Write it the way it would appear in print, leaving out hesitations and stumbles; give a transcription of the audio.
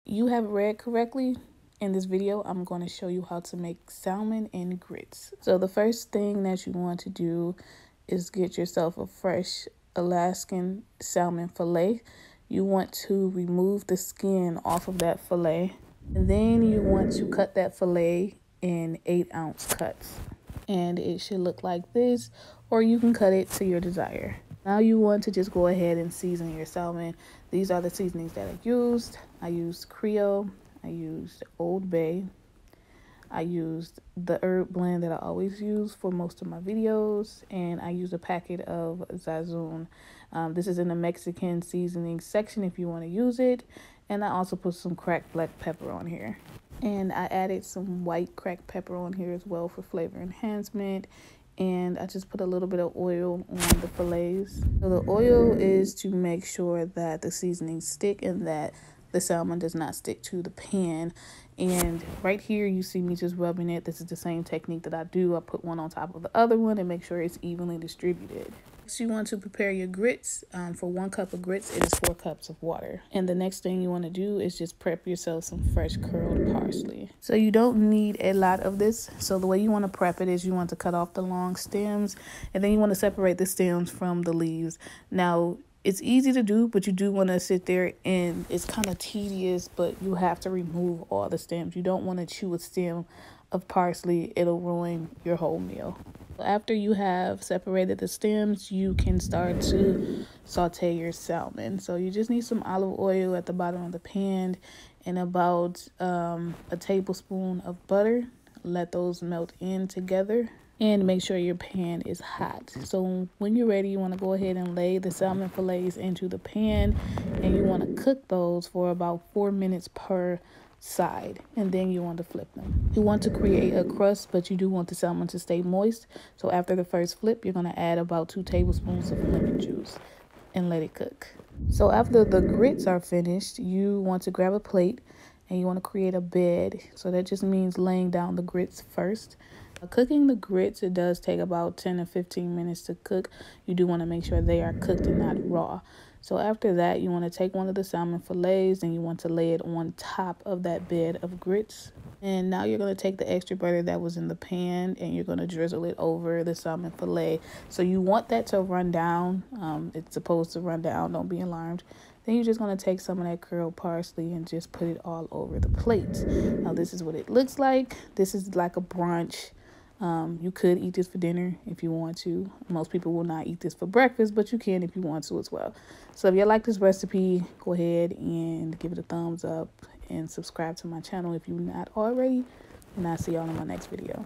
you have read correctly. In this video, I'm going to show you how to make salmon and grits. So the first thing that you want to do is get yourself a fresh Alaskan salmon fillet. You want to remove the skin off of that fillet. And then you want to cut that fillet in 8-ounce cuts. And it should look like this, or you can cut it to your desire. Now you want to just go ahead and season your salmon. These are the seasonings that I used. I used Creole. I used Old Bay. I used the herb blend that I always use for most of my videos. And I used a packet of Zazoon. This is in the Mexican seasoning section if you want to use it. And I also put some cracked black pepper on here. And I added some white cracked pepper on here as well for flavor enhancement. And I just put a little bit of oil on the fillets. So the oil is to make sure that the seasonings stick and that the salmon does not stick to the pan. And right here you see me just rubbing it. This is the same technique that I do. I put one on top of the other one and make sure it's evenly distributed. Next, you want to prepare your grits. For 1 cup of grits, it is 4 cups of water. And the next thing you want to do is just prep yourself some fresh curled parsley. So you don't need a lot of this. So the way you want to prep it is you want to cut off the long stems, and then you want to separate the stems from the leaves. Now, it's easy to do, but you do want to sit there, and it's kind of tedious, but you have to remove all the stems. You don't want to chew a stem of parsley. It'll ruin your whole meal. After you have separated the stems, you can start to saute your salmon. So you just need some olive oil at the bottom of the pan and about a tablespoon of butter. Let those melt in together. And make sure your pan is hot. So when you're ready, you want to go ahead and lay the salmon fillets into the pan. And you want to cook those for about 4 minutes per side. And then you want to flip them. You want to create a crust, but you do want the salmon to stay moist. So after the first flip, you're going to add about 2 tablespoons of lemon juice and let it cook. So after the grits are finished, you want to grab a plate and you want to create a bed. So that just means laying down the grits first. Cooking the grits, it does take about 10 to 15 minutes to cook. You do want to make sure they are cooked and not raw. So after that, you want to take one of the salmon fillets and you want to lay it on top of that bed of grits. And now you're going to take the extra butter that was in the pan and you're going to drizzle it over the salmon fillet. So you want that to run down. It's supposed to run down. Don't be alarmed. Then you're just going to take some of that curled parsley and just put it all over the plate. Now this is what it looks like. This is like a brunch. You could eat this for dinner if you want to. Most people will not eat this for breakfast, but you can if you want to as well. So if you like this recipe, go ahead and give it a thumbs up and subscribe to my channel if you're not already. And I'll see y'all in my next video.